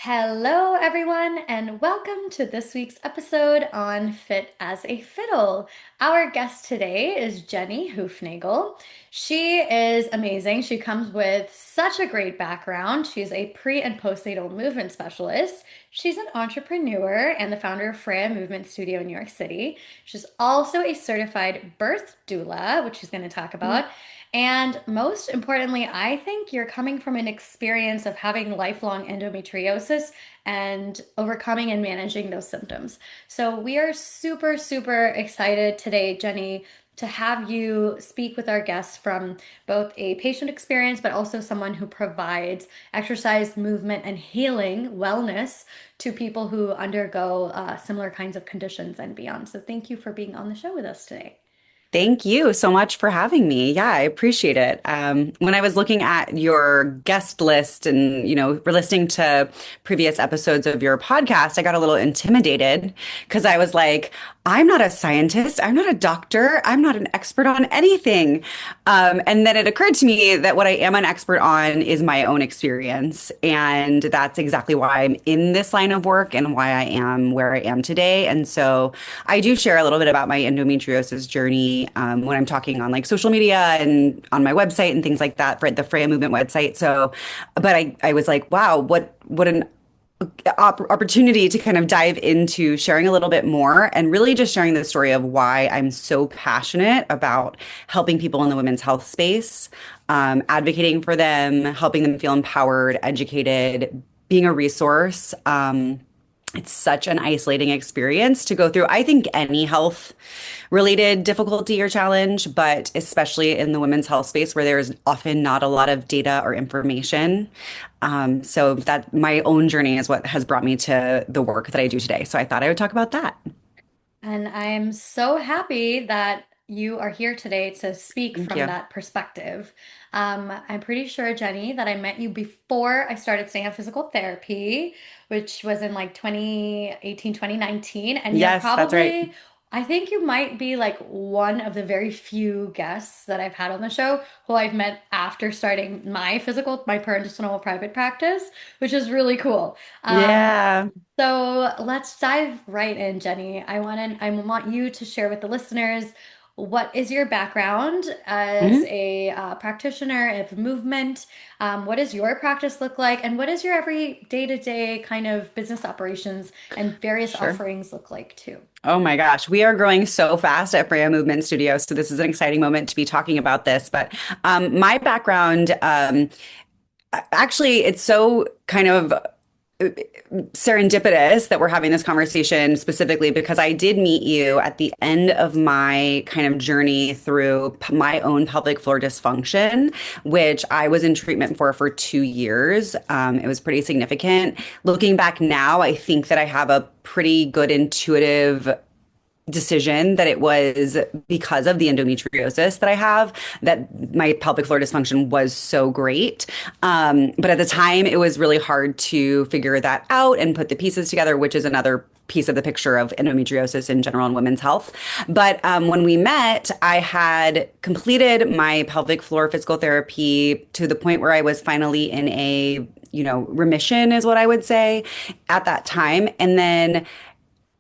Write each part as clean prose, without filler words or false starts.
Hello, everyone, and welcome to this week's episode on Fit as a Fiddle. Our guest today is Jenny Hoofnagle. She is amazing. She comes with such a great background. She's a pre and postnatal movement specialist. She's an entrepreneur and the founder of Freya Movement Studio in New York City. She's also a certified birth doula, which she's going to talk about. And most importantly, I think you're coming from an experience of having lifelong endometriosis and overcoming and managing those symptoms. So we are super, super excited today, Jenny, to have you speak with our guests from both a patient experience, but also someone who provides exercise, movement, and healing wellness to people who undergo similar kinds of conditions and beyond. So thank you for being on the show with us today. Thank you so much for having me. Yeah, I appreciate it. When I was looking at your guest list and, we're listening to previous episodes of your podcast, I got a little intimidated because I was like, I'm not a scientist. I'm not a doctor. I'm not an expert on anything. And then it occurred to me that what I am an expert on is my own experience. And that's exactly why I'm in this line of work and why I am where I am today. And so I do share a little bit about my endometriosis journey when I'm talking on like social media and on my website and things like that for the Freya Movement website. So, but I was like, wow, what an opportunity to kind of dive into sharing a little bit more and really just sharing the story of why I'm so passionate about helping people in the women's health space, advocating for them, helping them feel empowered, educated, being a resource. It's such an isolating experience to go through. I think any health related difficulty or challenge, but especially in the women's health space where there's often not a lot of data or information. So that my own journey is what has brought me to the work that I do today. So I thought I would talk about that. And I'm so happy that you are here today to speak Thank from you. that perspective. I'm pretty sure, Jenny, that I met you before I started staying on physical therapy, which was in like 2018, 2019. And you're Yes, that's right. probably, I think you might be like one of the very few guests that I've had on the show who I've met after starting my personal private practice, which is really cool. Um, Yeah. so let's dive right in, Jenny. I want you to share with the listeners what is your background as Mhm. a practitioner of movement? What does your practice look like? And what does your every day-to-day kind of business operations and various Sure. offerings look like too? Oh my gosh, we are growing so fast at Freya Movement Studio. So this is an exciting moment to be talking about this. But my background, actually, it's so kind of serendipitous that we're having this conversation specifically because I did meet you at the end of my kind of journey through my own pelvic floor dysfunction, which I was in treatment for 2 years. It was pretty significant. Looking back now, I think that I have a pretty good intuitive decision that it was because of the endometriosis that I have that my pelvic floor dysfunction was so great. But at the time, it was really hard to figure that out and put the pieces together, which is another piece of the picture of endometriosis in general and women's health. But when we met, I had completed my pelvic floor physical therapy to the point where I was finally in a remission is what I would say at that time. And then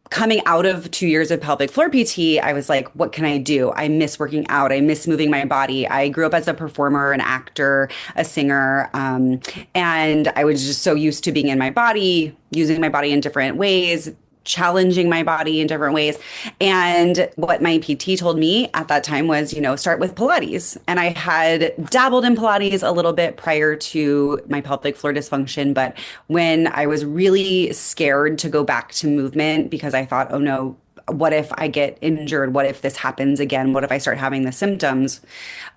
coming out of 2 years of pelvic floor PT, I was like, what can I do? I miss working out. I miss moving my body. I grew up as a performer, an actor, a singer. And I was just so used to being in my body, using my body in different ways, challenging my body in different ways. And what my PT told me at that time was, start with Pilates. And I had dabbled in Pilates a little bit prior to my pelvic floor dysfunction. But when I was really scared to go back to movement because I thought, oh no, what if I get injured? What if this happens again? What if I start having the symptoms?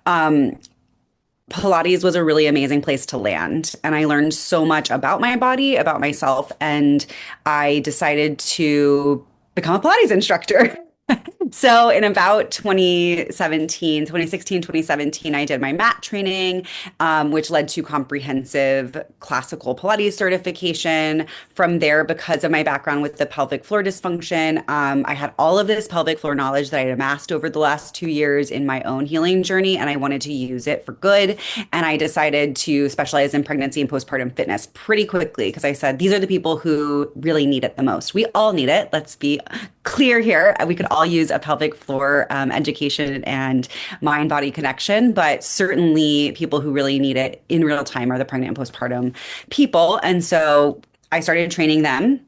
Um, Pilates was a really amazing place to land. And I learned so much about my body, about myself, and I decided to become a Pilates instructor. So in about 2017, I did my mat training, which led to comprehensive classical Pilates certification. From there, because of my background with the pelvic floor dysfunction, I had all of this pelvic floor knowledge that I had amassed over the last 2 years in my own healing journey, and I wanted to use it for good. And I decided to specialize in pregnancy and postpartum fitness pretty quickly because I said, these are the people who really need it the most. We all need it. Let's be clear here. We could all use a pelvic floor education and mind body connection, but certainly people who really need it in real time are the pregnant and postpartum people. And so I started training them.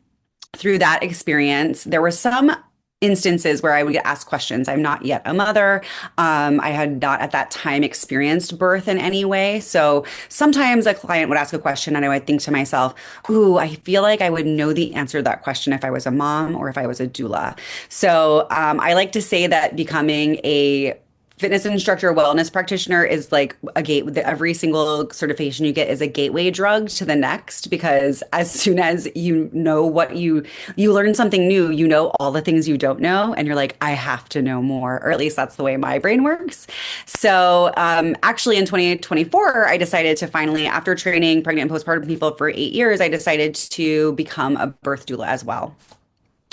Through that experience, there were some instances where I would get asked questions. I'm not yet a mother. I had not at that time experienced birth in any way. So sometimes a client would ask a question and I would think to myself, ooh, I feel like I would know the answer to that question if I was a mom or if I was a doula. So I like to say that becoming a fitness instructor, wellness practitioner is like a gate. Every single certification you get is a gateway drug to the next, because as soon as you know what you learn something new, you know all the things you don't know, and you're like, I have to know more, or at least that's the way my brain works. So actually in 2024, I decided to finally, after training pregnant and postpartum people for 8 years, I decided to become a birth doula as well.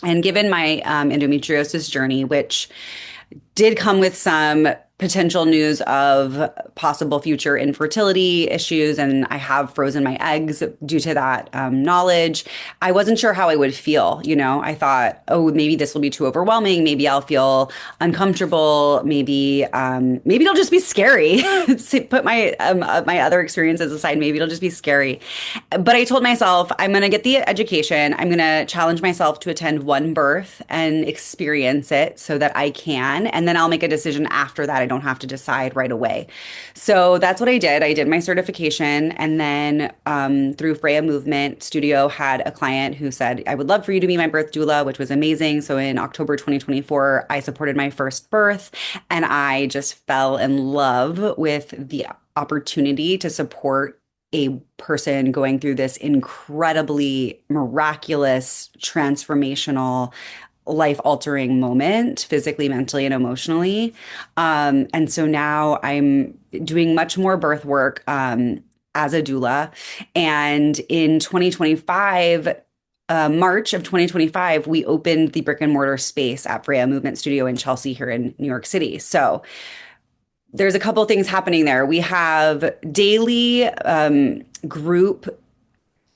And given my endometriosis journey, which did come with some potential news of possible future infertility issues, and I have frozen my eggs due to that knowledge. I wasn't sure how I would feel. I thought, oh, maybe this will be too overwhelming. Maybe I'll feel uncomfortable. Maybe it'll just be scary. Put my other experiences aside. Maybe it'll just be scary. But I told myself, I'm going to get the education. I'm going to challenge myself to attend one birth and experience it so that I can, and then I'll make a decision after that. I don't have to decide right away. So that's what I did. I did my certification, and then through Freya Movement Studio, had a client who said, I would love for you to be my birth doula, which was amazing. So in October 2024, I supported my first birth, and I just fell in love with the opportunity to support a person going through this incredibly miraculous, transformational, life altering moment, physically, mentally, and emotionally. And so now I'm doing much more birth work as a doula. And in 2025, March of 2025, we opened the brick and mortar space at Freya Movement Studio in Chelsea here in New York City. So there's a couple things happening there. We have daily group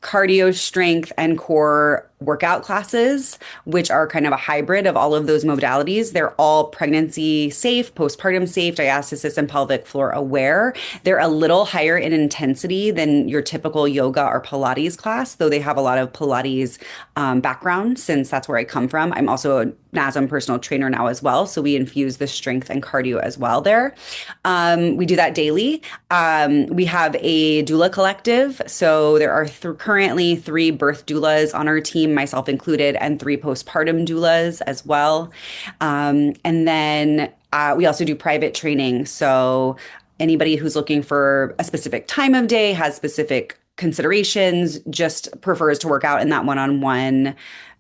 cardio, strength, and core workout classes, which are kind of a hybrid of all of those modalities. They're all pregnancy safe, postpartum safe, diastasis, and pelvic floor aware. They're a little higher in intensity than your typical yoga or Pilates class, though they have a lot of Pilates background, since that's where I come from. I'm also a NASM personal trainer now as well, so we infuse the strength and cardio as well there. We do that daily. We have a doula collective, so there are currently 3 birth doulas on our team, myself included, and 3 postpartum doulas as well. And then we also do private training. So anybody who's looking for a specific time of day, has specific considerations, just prefers to work out in that one-on-one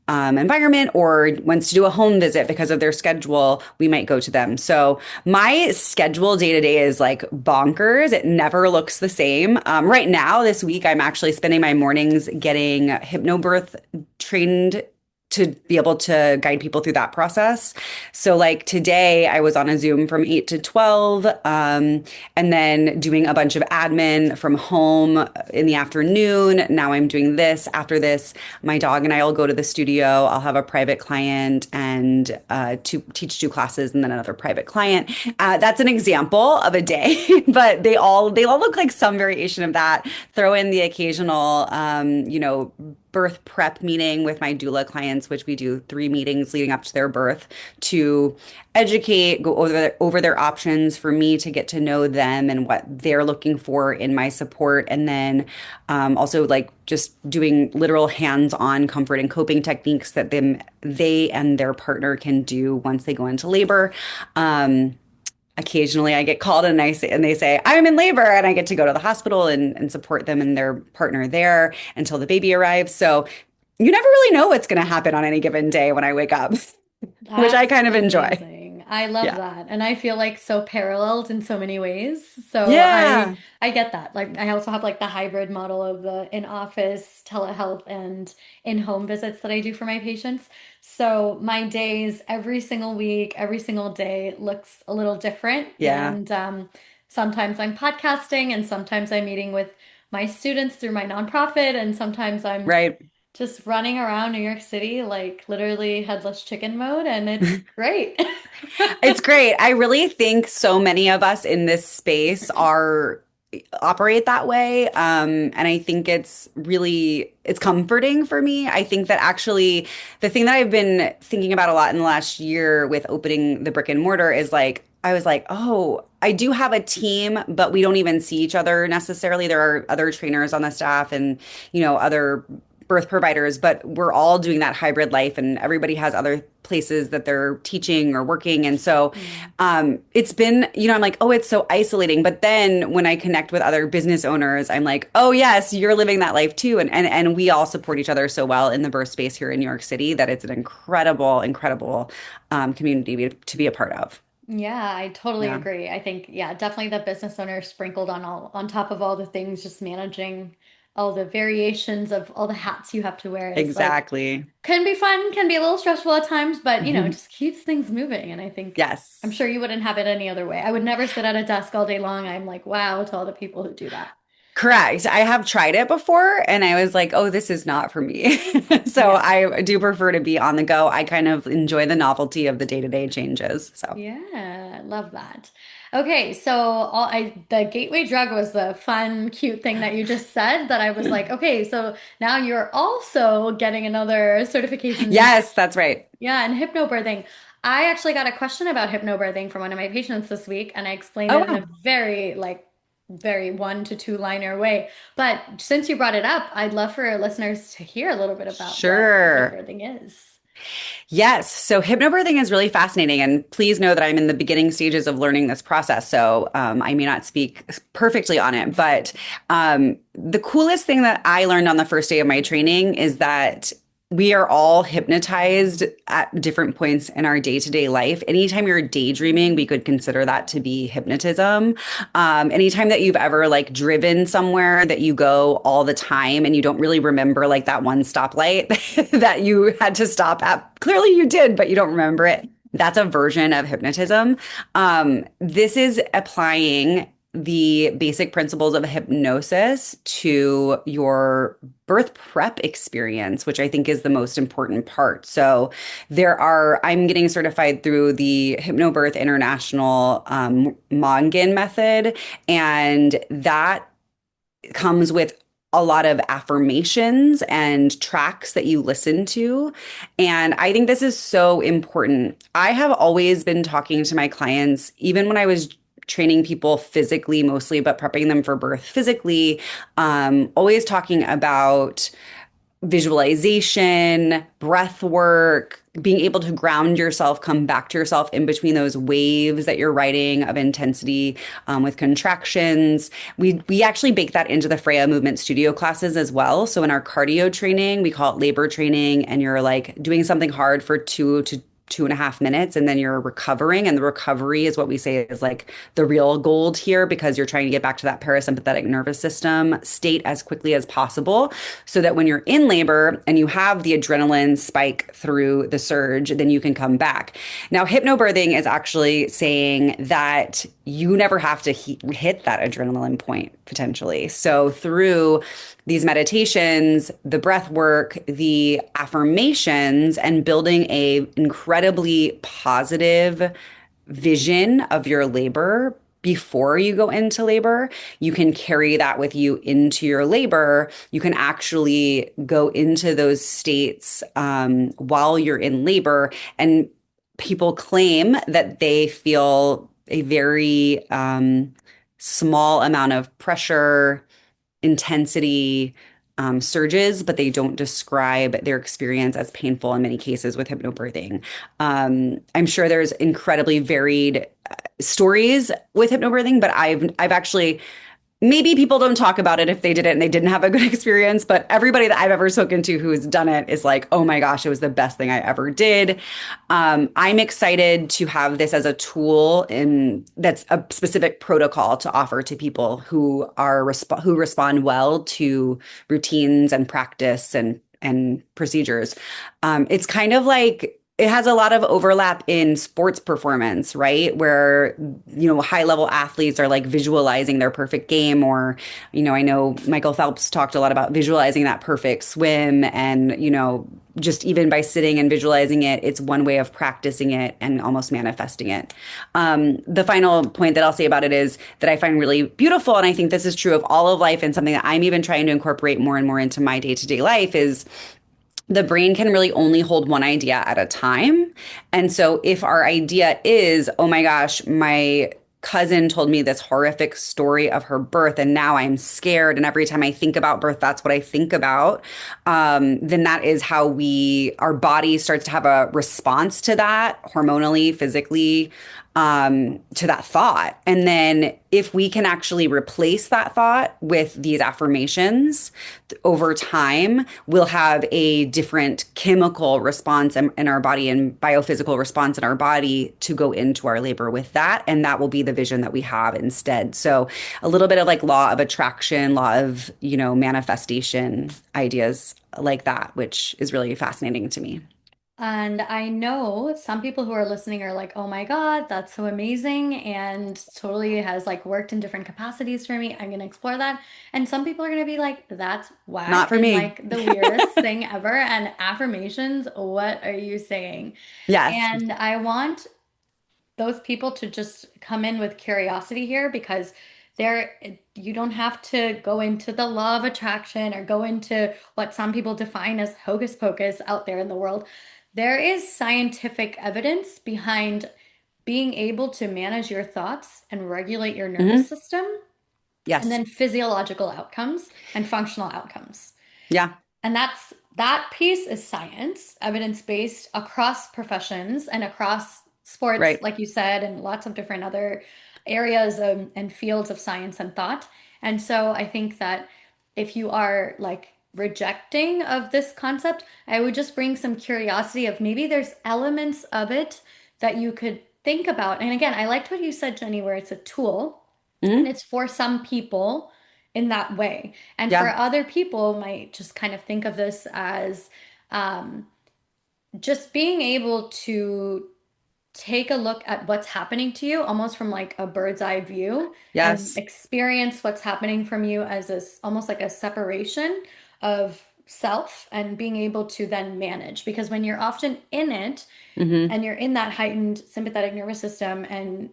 environment, or wants to do a home visit because of their schedule, we might go to them. So my schedule day to day is like bonkers. It never looks the same. Right now, this week, I'm actually spending my mornings getting hypnobirth trained to be able to guide people through that process. So like today I was on a Zoom from 8 to 12, and then doing a bunch of admin from home in the afternoon. Now I'm doing this. After this, my dog and I will go to the studio. I'll have a private client and to teach 2 classes, and then another private client. That's an example of a day, but they all look like some variation of that. Throw in the occasional, birth prep meeting with my doula clients, which we do 3 meetings leading up to their birth to educate, go over their options, for me to get to know them and what they're looking for in my support. And then also like just doing literal hands-on comfort and coping techniques that they and their partner can do once they go into labor. Occasionally I get called and they say, I'm in labor, and I get to go to the hospital and support them and their partner there until the baby arrives. So you never really know what's going to happen on any given day when I wake up, which I That's kind of enjoy. I love Yeah. that. And I feel like so paralleled in so many ways. So Yeah. I get that. Like I also have like the hybrid model of the in-office telehealth and in-home visits that I do for my patients. So my days every single week, every single day looks a little different. Yeah. And sometimes I'm podcasting and sometimes I'm meeting with my students through my nonprofit and sometimes I'm Right. just running around New York City like literally headless chicken mode, and it's great. It's great. I really think so many of us in this space are operate that way. And I think it's comforting for me. I think that actually the thing that I've been thinking about a lot in the last year with opening the brick and mortar is like, I was like, oh, I do have a team, but we don't even see each other necessarily. There are other trainers on the staff and, other birth providers, but we're all doing that hybrid life and everybody has other places that they're teaching or working. And so Mm. it's been, I'm like, oh, it's so isolating. But then when I connect with other business owners, I'm like, oh, yes, you're living that life too. And we all support each other so well in the birth space here in New York City that it's an incredible, incredible community to be a part of. Yeah, I totally Yeah, agree. I think, yeah, definitely the business owner sprinkled on top of all the things, just managing all the variations of all the hats you have to wear is like exactly. can be fun, can be a little stressful at times, but it just keeps things moving. And I think I'm Yes. sure you wouldn't have it any other way. I would never sit at a desk all day long. I'm like, wow, to all the people who do that. Correct. I have tried it before and I was like, oh, this is not for me. So Yeah. I do prefer to be on the go. I kind of enjoy the novelty of the day-to-day changes. So, Yeah, love that. Okay, so the gateway drug was the fun, cute thing that you just said that I was like, okay, so now you're also getting another certification. yes, that's right. Yeah, in hypnobirthing. I actually got a question about hypnobirthing from one of my patients this week, and I explained Oh, it in a wow. very very 1 to 2 liner way. But since you brought it up, I'd love for our listeners to hear a little bit about what Sure. hypnobirthing is. Yes. So hypnobirthing is really fascinating. And please know that I'm in the beginning stages of learning this process. So I may not speak perfectly on it. But the coolest thing that I learned on the first day of my training is that we are all hypnotized at different points in our day-to-day life. Anytime you're daydreaming, we could consider that to be hypnotism. Anytime that you've ever like driven somewhere that you go all the time and you don't really remember like that one stoplight that you had to stop at. Clearly you did, but you don't remember it. That's a version of hypnotism. This is applying the basic principles of hypnosis to your birth prep experience, which I think is the most important part. So I'm getting certified through the Hypnobirth International Mongan method, and that comes with a lot of affirmations and tracks that you listen to. And I think this is so important. I have always been talking to my clients, even when I was training people physically mostly, but prepping them for birth physically, always talking about visualization, breath work, being able to ground yourself, come back to yourself in between those waves that you're riding of intensity with contractions. We actually bake that into the Freya Movement Studio classes as well. So in our cardio training, we call it labor training, and you're like doing something hard for 2 to 2.5 minutes, and then you're recovering. And the recovery is what we say is like the real gold here because you're trying to get back to that parasympathetic nervous system state as quickly as possible so that when you're in labor and you have the adrenaline spike through the surge, then you can come back. Now, hypnobirthing is actually saying that you never have to hit that adrenaline point potentially. So through these meditations, the breath work, the affirmations, and building a incredibly positive vision of your labor before you go into labor, you can carry that with you into your labor. You can actually go into those states while you're in labor. And people claim that they feel a very small amount of pressure, intensity, surges, but they don't describe their experience as painful in many cases with hypnobirthing. I'm sure there's incredibly varied stories with hypnobirthing, but I've actually maybe people don't talk about it if they did it and they didn't have a good experience, but everybody that I've ever spoken to who has done it is like, oh my gosh, it was the best thing I ever did. I'm excited to have this as a tool in that's a specific protocol to offer to people who who respond well to routines and practice and procedures. It's kind of like it has a lot of overlap in sports performance, right? Where, high level athletes are like visualizing their perfect game, or, I know Michael Phelps talked a lot about visualizing that perfect swim. And, just even by sitting and visualizing it, it's one way of practicing it and almost manifesting it. The final point that I'll say about it is that I find really beautiful, and I think this is true of all of life and something that I'm even trying to incorporate more and more into my day to day life is the brain can really only hold one idea at a time. And so if our idea is, oh my gosh, my cousin told me this horrific story of her birth, and now I'm scared. And every time I think about birth, that's what I think about. Then that is how our body starts to have a response to that hormonally, physically, to that thought. And then if we can actually replace that thought with these affirmations over time, we'll have a different chemical response in our body and biophysical response in our body to go into our labor with that. And that will be the vision that we have instead. So a little bit of like law of attraction, law of, manifestation ideas like that, which is really fascinating to me. And I know some people who are listening are like, oh my God, that's so amazing. And totally has like worked in different capacities for me. I'm going to explore that. And some people are going to be like, that's whack Not for and me. like the weirdest thing ever. And affirmations, what are you saying? Yes. And I want those people to just come in with curiosity here because there you don't have to go into the law of attraction or go into what some people define as hocus pocus out there in the world. There is scientific evidence behind being able to manage your thoughts and regulate your nervous Hmm. system, and Yes. then physiological outcomes and functional outcomes. Yeah. And that piece is science, evidence-based across professions and across sports, Right. like you said, and lots of different other areas and fields of science and thought. And so I think that if you are like rejecting of this concept, I would just bring some curiosity of maybe there's elements of it that you could think about. And again, I liked what you said, Jenny, where it's a tool and Hmm. it's for some people in that way. And for Yeah. other people might just kind of think of this as um, just being able to take a look at what's happening to you almost from like a bird's eye view and Yes. experience what's happening from you as almost like a separation of self and being able to then manage. Because when you're often in it, Hmm. and you're in that heightened sympathetic nervous system and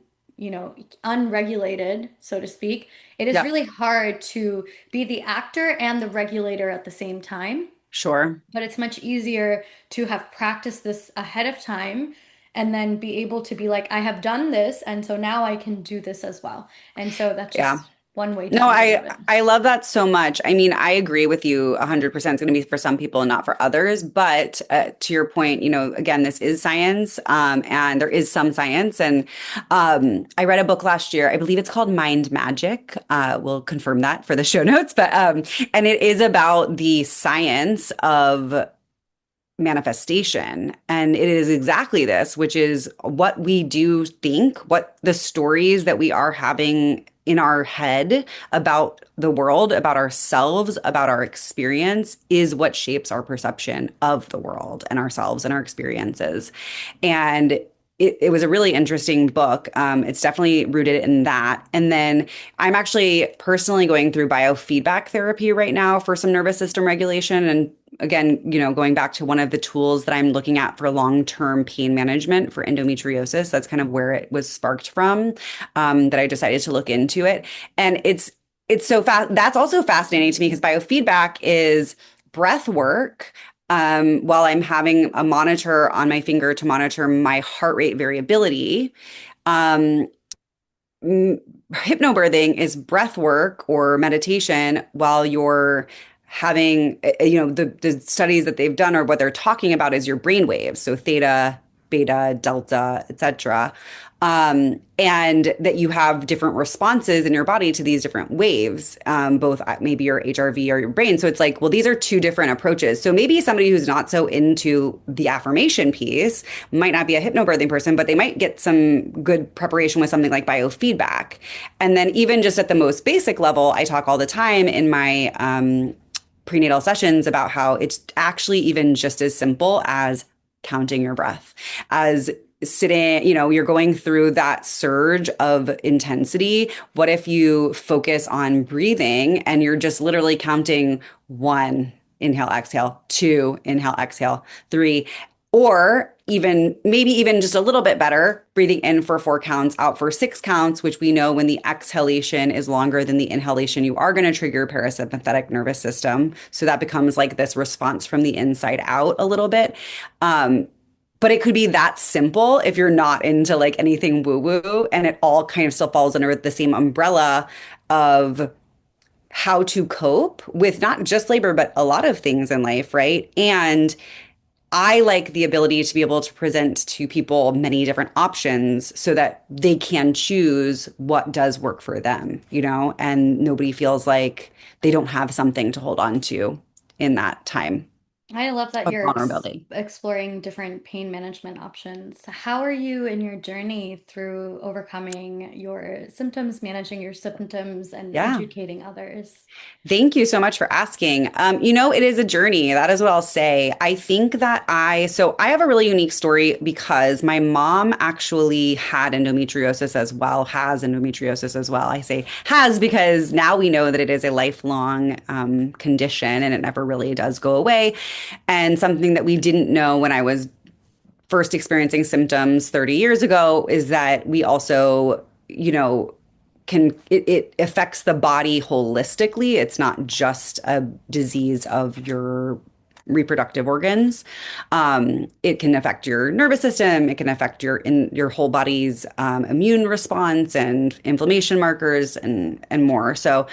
unregulated, so to speak, it is Yep. really hard to be the actor and the regulator at the same time. Sure. But it's much easier to have practiced this ahead of time and then be able to be like, I have done this, and so now I can do this as well. And so that's Yeah. just one way to No, think I about it. I love that so much. I mean, I agree with you 100%. It's going to be for some people and not for others. But to your point, again, this is science, and there is some science. And I read a book last year. I believe it's called Mind Magic. We'll confirm that for the show notes. But and it is about the science of manifestation. And it is exactly this, which is what we do think, what the stories that we are having in our head about the world, about ourselves, about our experience is what shapes our perception of the world and ourselves and our experiences. And it was a really interesting book. It's definitely rooted in that. And then I'm actually personally going through biofeedback therapy right now for some nervous system regulation. And again, going back to one of the tools that I'm looking at for long-term pain management for endometriosis, that's kind of where it was sparked from, that I decided to look into it. And it's so fast. That's also fascinating to me because biofeedback is breath work, while I'm having a monitor on my finger to monitor my heart rate variability. Um, Hypnobirthing is breath work or meditation while you're having, the studies that they've done or what they're talking about is your brain waves. So theta, beta, delta, etc. And that you have different responses in your body to these different waves, both maybe your HRV or your brain. So it's like, well, these are two different approaches. So maybe somebody who's not so into the affirmation piece might not be a hypnobirthing person, but they might get some good preparation with something like biofeedback. And then even just at the most basic level, I talk all the time in my prenatal sessions about how it's actually even just as simple as counting your breath, as sitting, you're going through that surge of intensity. What if you focus on breathing and you're just literally counting one, inhale, exhale, two, inhale, exhale, three, or even maybe even just a little bit better, breathing in for 4 counts, out for 6 counts, which we know when the exhalation is longer than the inhalation, you are going to trigger your parasympathetic nervous system. So that becomes like this response from the inside out a little bit. But it could be that simple if you're not into like anything woo woo, and it all kind of still falls under the same umbrella of how to cope with not just labor, but a lot of things in life, right? And I like the ability to be able to present to people many different options so that they can choose what does work for them, and nobody feels like they don't have something to hold on to in that time I love that of you're vulnerability. exploring different pain management options. How are you in your journey through overcoming your symptoms, managing your symptoms, and Yeah. educating others? Thank you so much for asking. It is a journey. That is what I'll say. I think that I have a really unique story because my mom actually had endometriosis as well, has endometriosis as well. I say has because now we know that it is a lifelong condition and it never really does go away. And something that we didn't know when I was first experiencing symptoms 30 years ago is that we also, it affects the body holistically. It's not just a disease of your reproductive organs. It can affect your nervous system. It can affect your whole body's immune response and inflammation markers and more. So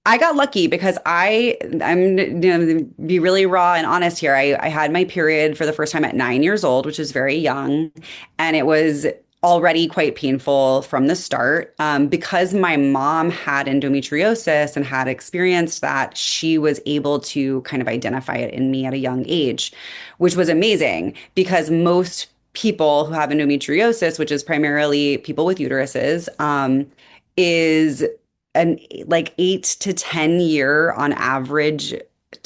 I got lucky because I'm going to be really raw and honest here. I had my period for the first time at 9 years old, which is very young, and it was already quite painful from the start. Because my mom had endometriosis and had experienced that, she was able to kind of identify it in me at a young age, which was amazing because most people who have endometriosis, which is primarily people with uteruses, is an like 8 to 10 year on average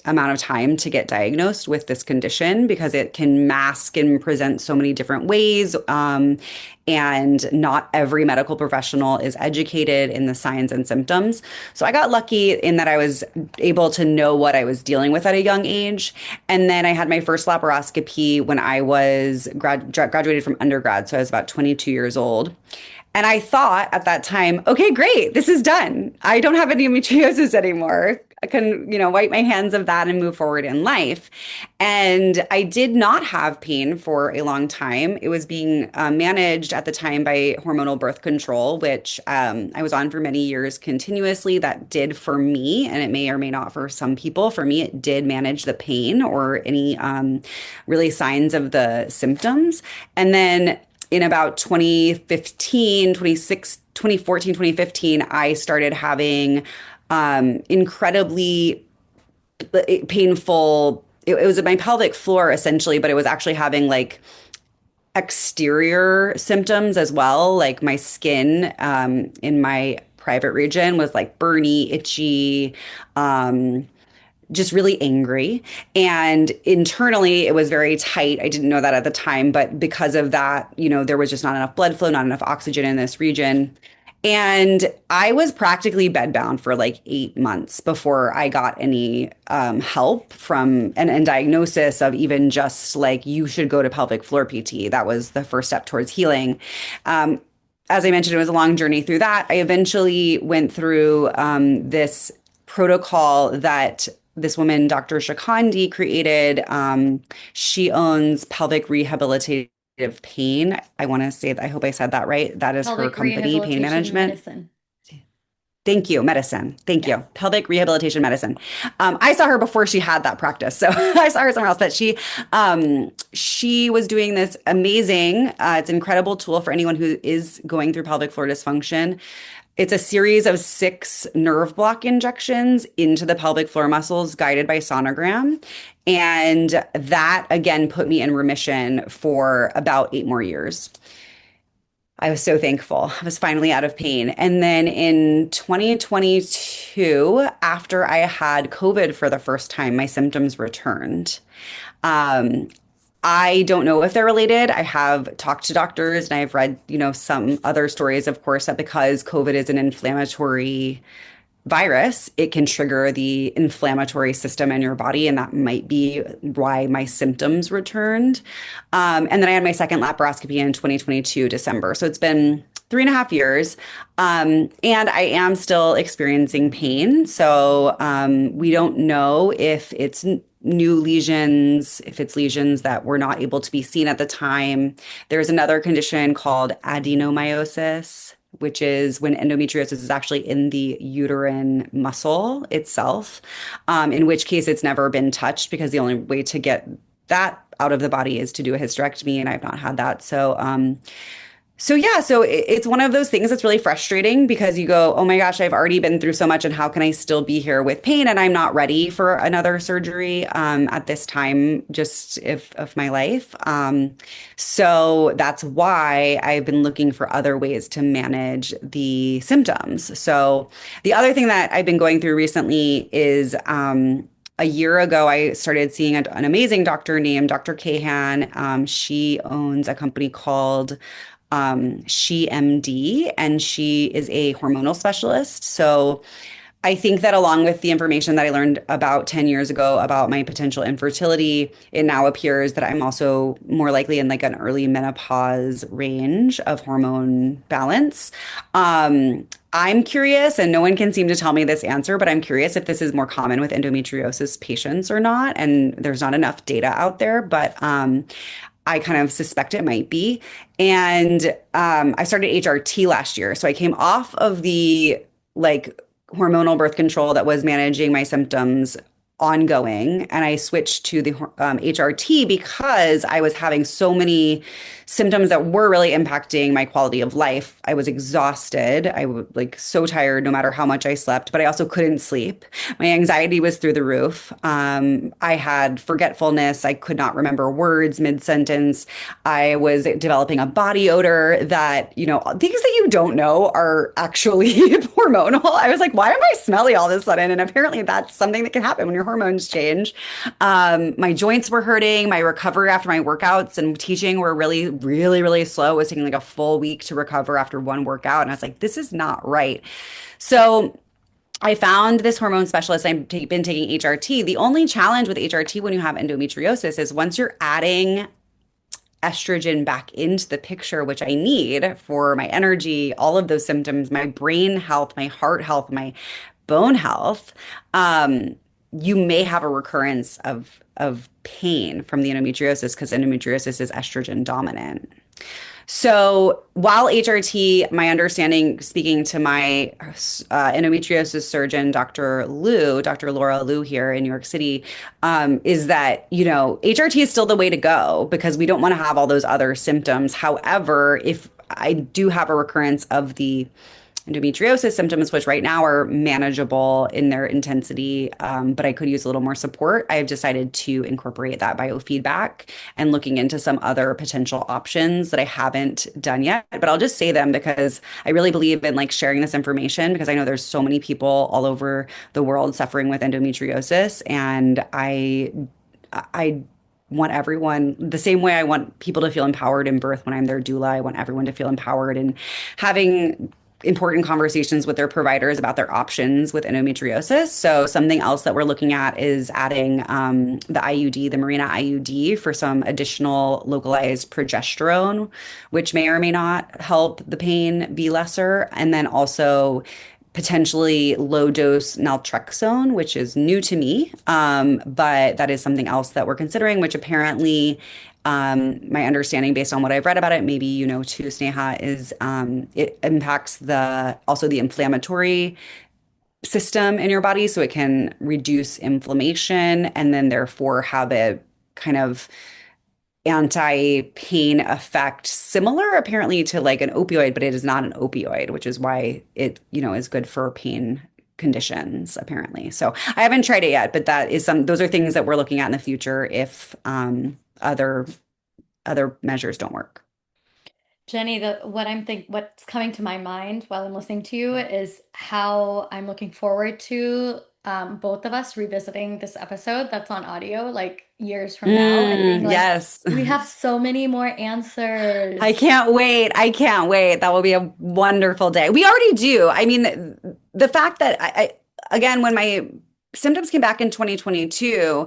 amount of time to get diagnosed with this condition because it can mask and present so many different ways. And not every medical professional is educated in the signs and symptoms. So I got lucky in that I was able to know what I was dealing with at a young age. And then I had my first laparoscopy when I was graduated from undergrad. So I was about 22 years old. And I thought at that time, okay, great, this is done. I don't have endometriosis anymore. I can, wipe my hands of that and move forward in life. And I did not have pain for a long time. It was being managed at the time by hormonal birth control, which I was on for many years continuously. That did for me, and it may or may not for some people. For me, it did manage the pain or any really signs of the symptoms. And then in about 2015, 2014, 2015, I started having incredibly painful. It was my pelvic floor essentially, but it was actually having like exterior symptoms as well. Like my skin in my private region was like burny, itchy, just really angry. And internally, it was very tight. I didn't know that at the time, but because of that, there was just not enough blood flow, not enough oxygen in this region. And I was practically bedbound for like 8 months before I got any help from and diagnosis of even just like you should go to pelvic floor PT. That was the first step towards healing. As I mentioned, it was a long journey through that. I eventually went through this protocol that this woman, Dr. Shakandi, created. She owns Pelvic Rehabilitative Pain. I want to say that, I hope I said that right. That is her Pelvic company, Pain rehabilitation Management. medicine. Thank you, medicine. Thank you. Pelvic rehabilitation medicine. I saw her before she had that practice. So I saw her somewhere else, but she was doing this amazing, it's an incredible tool for anyone who is going through pelvic floor dysfunction. It's a series of 6 nerve block injections into the pelvic floor muscles guided by sonogram. And that again put me in remission for about 8 more years. I was so thankful. I was finally out of pain. And then in 2022, after I had COVID for the first time, my symptoms returned. Um, I don't know if they're related. I have talked to doctors and I've read, some other stories, of course, that because COVID is an inflammatory virus, it can trigger the inflammatory system in your body, and that might be why my symptoms returned. And then I had my second laparoscopy in 2022, December. So it's been 3.5 years. And I am still experiencing pain. So we don't know if it's new lesions, if it's lesions that were not able to be seen at the time. There's another condition called adenomyosis, which is when endometriosis is actually in the uterine muscle itself, in which case it's never been touched because the only way to get that out of the body is to do a hysterectomy, and I've not had that. So yeah, so it's one of those things that's really frustrating because you go, oh my gosh, I've already been through so much, and how can I still be here with pain? And I'm not ready for another surgery at this time, just of my life. So that's why I've been looking for other ways to manage the symptoms. So the other thing that I've been going through recently is a year ago, I started seeing an amazing doctor named Dr. Kahan. She owns a company called She MD, and she is a hormonal specialist. So I think that along with the information that I learned about 10 years ago about my potential infertility, it now appears that I'm also more likely in like an early menopause range of hormone balance. I'm curious, and no one can seem to tell me this answer, but I'm curious if this is more common with endometriosis patients or not. And there's not enough data out there, but I kind of suspect it might be. And I started HRT last year. So I came off of the like hormonal birth control that was managing my symptoms ongoing. And I switched to the HRT because I was having so many symptoms that were really impacting my quality of life. I was exhausted. I was like so tired no matter how much I slept, but I also couldn't sleep. My anxiety was through the roof. I had forgetfulness. I could not remember words mid-sentence. I was developing a body odor that, things that you don't know are actually hormonal. I was like, why am I smelly all of a sudden? And apparently that's something that can happen when your hormones change. My joints were hurting. My recovery after my workouts and teaching were really, really, really slow. It was taking like a full week to recover after one workout. And I was like, this is not right. So I found this hormone specialist. I've been taking HRT. The only challenge with HRT when you have endometriosis is once you're adding estrogen back into the picture, which I need for my energy, all of those symptoms, my brain health, my heart health, my bone health, you may have a recurrence of pain from the endometriosis because endometriosis is estrogen dominant. So while HRT, my understanding, speaking to my endometriosis surgeon, Dr. Laura Liu here in New York City, is that, HRT is still the way to go because we don't want to have all those other symptoms. However, if I do have a recurrence of the endometriosis symptoms, which right now are manageable in their intensity, but I could use a little more support, I've decided to incorporate that biofeedback and looking into some other potential options that I haven't done yet. But I'll just say them because I really believe in like sharing this information because I know there's so many people all over the world suffering with endometriosis, and I want everyone the same way I want people to feel empowered in birth when I'm their doula. I want everyone to feel empowered in having important conversations with their providers about their options with endometriosis. So something else that we're looking at is adding the IUD, the Mirena IUD, for some additional localized progesterone, which may or may not help the pain be lesser. And then also potentially low dose naltrexone, which is new to me. But that is something else that we're considering, which apparently, my understanding based on what I've read about it, maybe you know too, Sneha, is it impacts the inflammatory system in your body, so it can reduce inflammation and then therefore have a kind of anti-pain effect similar apparently to like an opioid, but it is not an opioid, which is why it, is good for pain conditions apparently. So I haven't tried it yet, but those are things that we're looking at in the future if other measures don't work. Jenny, what's coming to my mind while I'm listening to you is how I'm looking forward to both of us revisiting this episode that's on audio like years from now and being like, Yes. we have so many more I answers. can't wait. I can't wait. That will be a wonderful day. We already do. I mean, the fact that again, when my symptoms came back in 2022,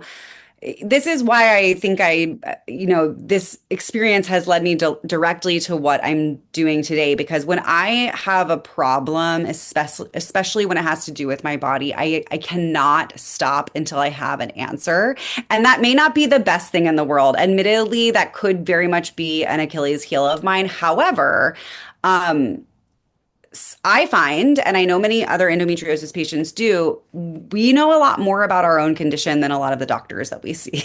this is why I think this experience has led me directly to what I'm doing today. Because when I have a problem, especially when it has to do with my body, I cannot stop until I have an answer. And that may not be the best thing in the world. Admittedly, that could very much be an Achilles heel of mine. However, um, I find, and I know many other endometriosis patients do, we know a lot more about our own condition than a lot of the doctors that we see.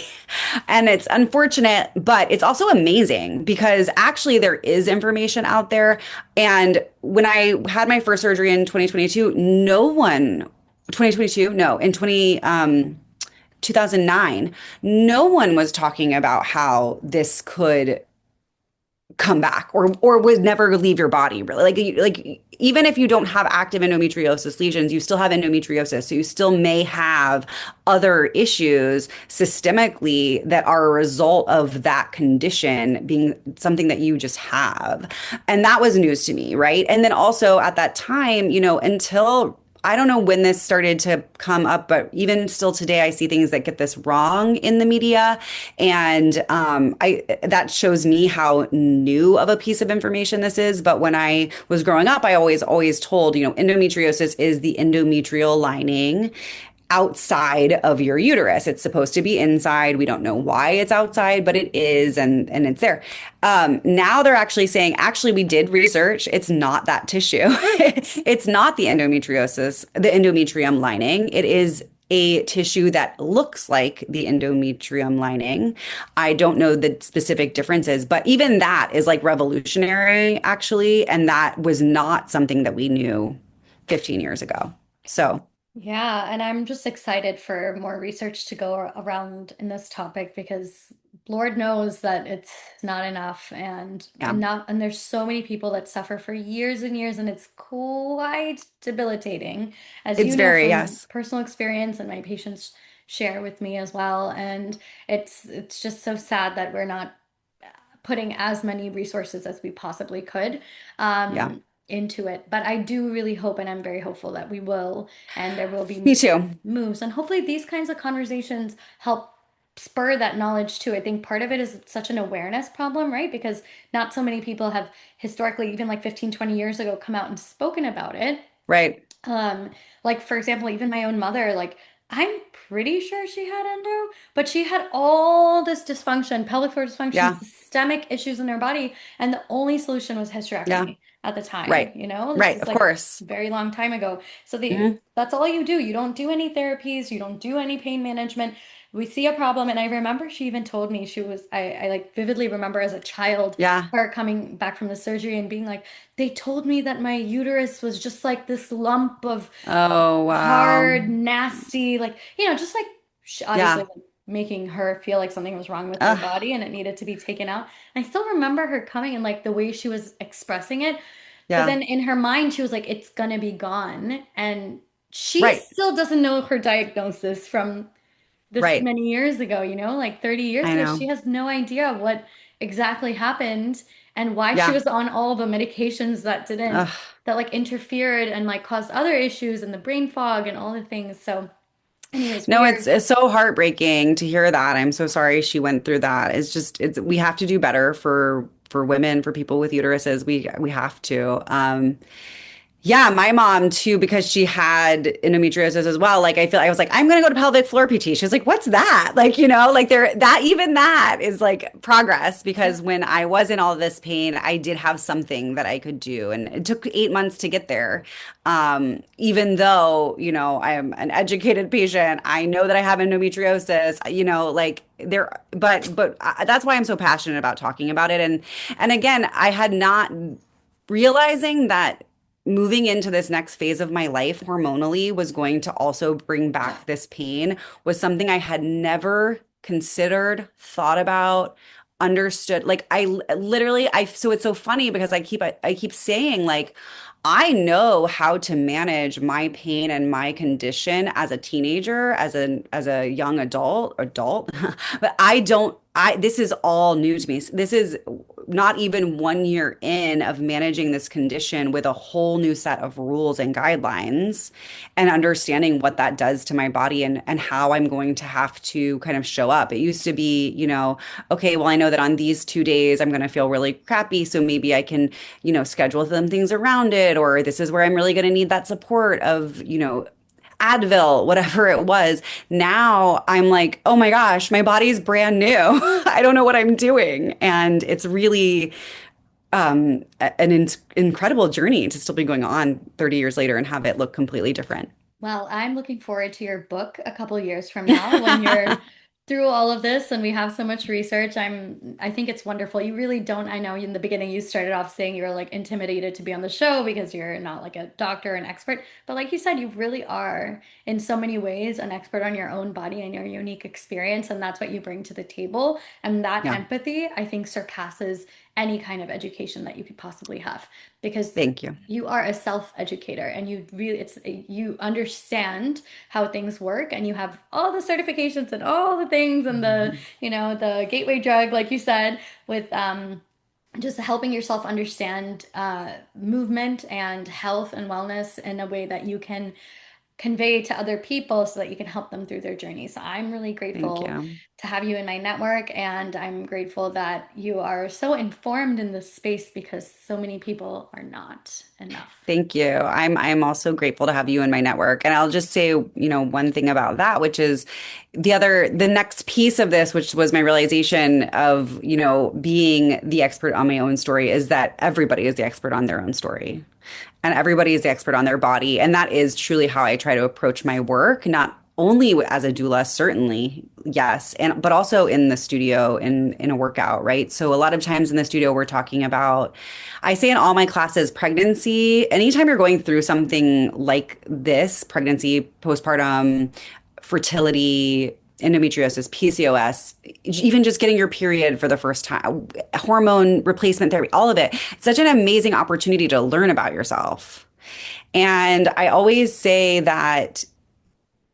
And it's unfortunate, but it's also amazing because actually there is information out there. And when I had my first surgery in 2022, 2022, no, in 2009, no one was talking about how this could come back or would never leave your body really like even if you don't have active endometriosis lesions, you still have endometriosis, so you still may have other issues systemically that are a result of that condition being something that you just have. And that was news to me, right? And then also at that time, until I don't know when this started to come up, but even still today, I see things that get this wrong in the media, and I that shows me how new of a piece of information this is. But when I was growing up, I always told, endometriosis is the endometrial lining outside of your uterus. It's supposed to be inside. We don't know why it's outside, but it is, and it's there. Now they're actually saying, actually, we did research. It's not that tissue. It's not the endometrium lining. It is a tissue that looks like the endometrium lining. I don't know the specific differences, but even that is like revolutionary, actually. And that was not something that we knew 15 years ago. So, Yeah, and I'm just excited for more research to go around in this topic because Lord knows that it's not enough yeah, and there's so many people that suffer for years and years and it's quite debilitating, as you it's know very, from yes. personal experience and my patients share with me as well. And it's just so sad that we're not putting as many resources as we possibly could Yeah. into it. But I do really hope, and I'm very hopeful that we will, and there will Me be too. moves. And hopefully these kinds of conversations help spur that knowledge too. I think part of it is it's such an awareness problem, right? Because not so many people have historically, even like 15, 20 years ago, come out and spoken about it. Right. Um, like for example, even my own mother, like I'm pretty sure she had endo, but she had all this dysfunction, pelvic floor dysfunction, Yeah. systemic issues in her body, and the only solution was Yeah. hysterectomy at the time, Right. This Right. is Of like course. very long time ago. So Mhm. that's all you do. You don't do any therapies, you don't do any pain management. We see a problem, and I remember she even told me I like vividly remember as a child Yeah. her coming back from the surgery and being like, they told me that my uterus was just like this lump of Oh, wow. hard, nasty, like, just like obviously Yeah. like, making her feel like something was wrong with her Ugh. body and it needed to be taken out. And I still remember her coming and like the way she was expressing it. But Yeah. then in her mind, she was like, it's gonna be gone. And she Right. still doesn't know her diagnosis from this Right. many years ago, like 30 years I ago. know. She has no idea what exactly happened and why she Yeah. was on all the medications Ugh. that like interfered and like caused other issues and the brain fog and all the things. So, anyways, No, we it's are, it's so heartbreaking to hear that. I'm so sorry she went through that. It's we have to do better for women, for people with uteruses. We have to. Yeah, my mom too, because she had endometriosis as well. Like I was like, I'm gonna go to pelvic floor PT. She was like, what's that? Like, like that is like progress because when I was in all this pain, I did have something that I could do. And it took 8 months to get there. Even though, I am an educated patient, I know that I have endometriosis, like but that's why I'm so passionate about talking about it. And again, I had not realizing that moving into this next phase of my life hormonally was going to also bring back this pain was something I had never considered, thought about, understood. Like literally so it's so funny because I keep saying like I know how to manage my pain and my condition as a teenager, as a young adult, but this is all new to me. This is not even 1 year in of managing this condition with a whole new set of rules and guidelines and understanding what that does to my body and how I'm going to have to kind of show up. It used to be, okay, well, I know that on these 2 days I'm going to feel really crappy. So maybe I can, schedule some things around it, or this is where I'm really going to need that support of, Advil, whatever it was. Now I'm like, oh my gosh, my body's brand new. I don't know what I'm doing. And it's really an incredible journey to still be going on 30 years later and have it look completely different. Well, I'm looking forward to your book a couple years from now when you're through all of this and we have so much research. I think it's wonderful. You really don't, I know in the beginning you started off saying you were like intimidated to be on the show because you're not like a doctor, an expert, but like you said, you really are in so many ways an expert on your own body and your unique experience, and that's what you bring to the table. And that Yeah. empathy, I think, surpasses any kind of education that you could possibly have because Thank you. you are a self-educator and you understand how things work and you have all the certifications and all the things and the gateway drug like you said with just helping yourself understand movement and health and wellness in a way that you can convey to other people so that you can help them through their journey. So I'm really Thank grateful you. to have you in my network, and I'm grateful that you are so informed in this space because so many people are not enough. Thank you. I'm also grateful to have you in my network. And I'll just say, one thing about that, which is the next piece of this, which was my realization of, being the expert on my own story, is that everybody is the expert on their own story. And everybody is the expert on their body. And that is truly how I try to approach my work, not only as a doula, certainly, yes, but also in the studio in a workout, right? So a lot of times in the studio, we're talking about, I say in all my classes, pregnancy, anytime you're going through something like this, pregnancy, postpartum, fertility, endometriosis, PCOS, even just getting your period for the first time, hormone replacement therapy, all of it. It's such an amazing opportunity to learn about yourself. And I always say that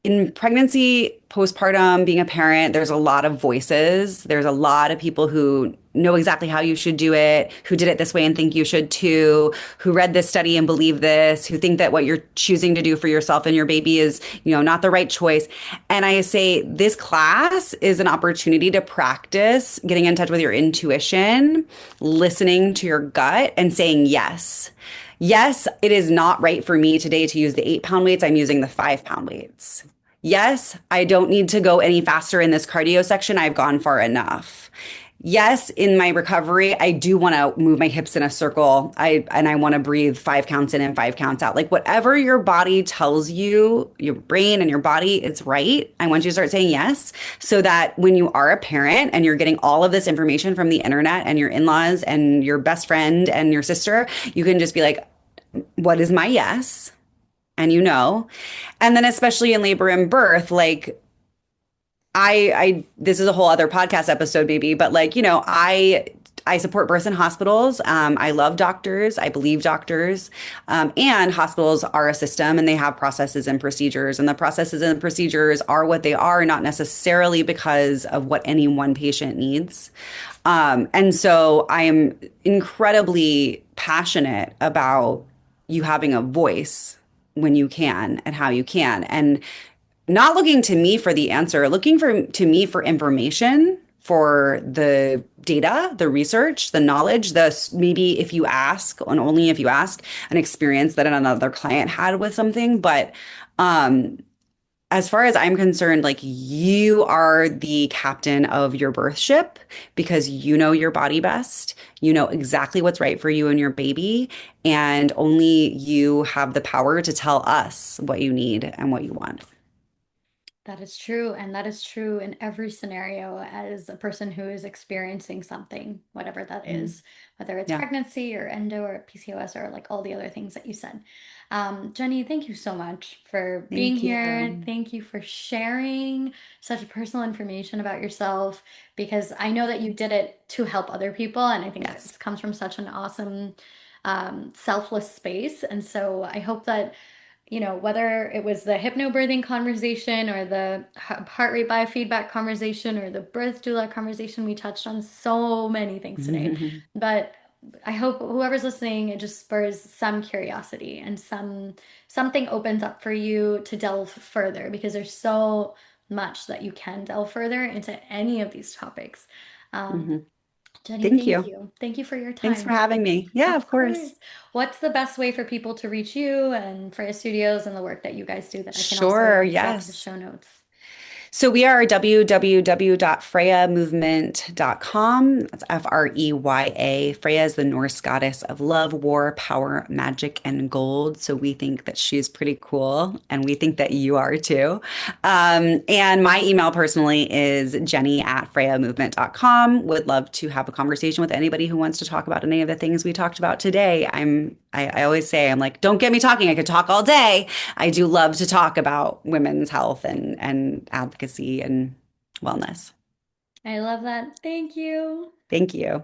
in pregnancy, postpartum, being a parent, there's a lot of voices. There's a lot of people who know exactly how you should do it, who did it this way and think you should too, who read this study and believe this, who think that what you're choosing to do for yourself and your baby is, not the right choice. And I say this class is an opportunity to practice getting in touch with your intuition, listening to your gut and saying yes. Yes, it is not right for me today to use the 8 pound weights. I'm using the 5 pound weights. Yes, I don't need to go any faster in this cardio section. I've gone far enough. Yes, in my recovery, I do want to move my hips in a circle. I want to breathe 5 counts in and 5 counts out. Like whatever your body tells you, your brain and your body, it's right. I want you to start saying yes so that when you are a parent and you're getting all of this information from the internet and your in-laws and your best friend and your sister, you can just be like, what is my yes? And and then especially in labor and birth, like this is a whole other podcast episode, maybe, but like, I support births in hospitals. I love doctors. I believe doctors. And hospitals are a system and they have processes and procedures. And the processes and procedures are what they are, not necessarily because of what any one patient needs. And so I am incredibly passionate about you having a voice when you can and how you can. And not looking to me for the answer, looking to me for information for the data, the research, the knowledge, maybe if you ask, and only if you ask, an experience that another client had with something. But um, as far as I'm concerned, like you are the captain of your birth ship because you know your body best. You know exactly what's right for you and your baby, and only you have the power to tell us what you need and what you want. That is true. And that is true in every scenario as a person who is experiencing something, whatever that Mm. is, whether it's Yeah. pregnancy or endo or PCOS or like all the other things that you said. Jenny, thank you so much for being Thank here. you. Thank you for sharing such personal information about yourself because I know that you did it to help other people. And I think Yes. that comes from such an awesome, selfless space. And so I hope that whether it was the hypnobirthing conversation or the heart rate biofeedback conversation or the birth doula conversation, we touched on so many things today. But I hope whoever's listening, it just spurs some curiosity and something opens up for you to delve further because there's so much that you can delve further into any of these topics. Um, hmm Jenny, Thank thank you. you. Thank you for your Thanks for time. having me. Yeah, Of of course. course. What's the best way for people to reach you and Freya Studios and the work that you guys do that I can Sure. also drop in the Yes. show notes? So we are www.freyamovement.com. That's Freya. Freya is the Norse goddess of love, war, power, magic, and gold. So we think that she's pretty cool, and we think that you are too. And my email personally is jenny@freyamovement.com. Would love to have a conversation with anybody who wants to talk about any of the things we talked about today. I always say, I'm like, don't get me talking. I could talk all day. I do love to talk about women's health and advocacy and wellness. I love that. Thank you. Thank you.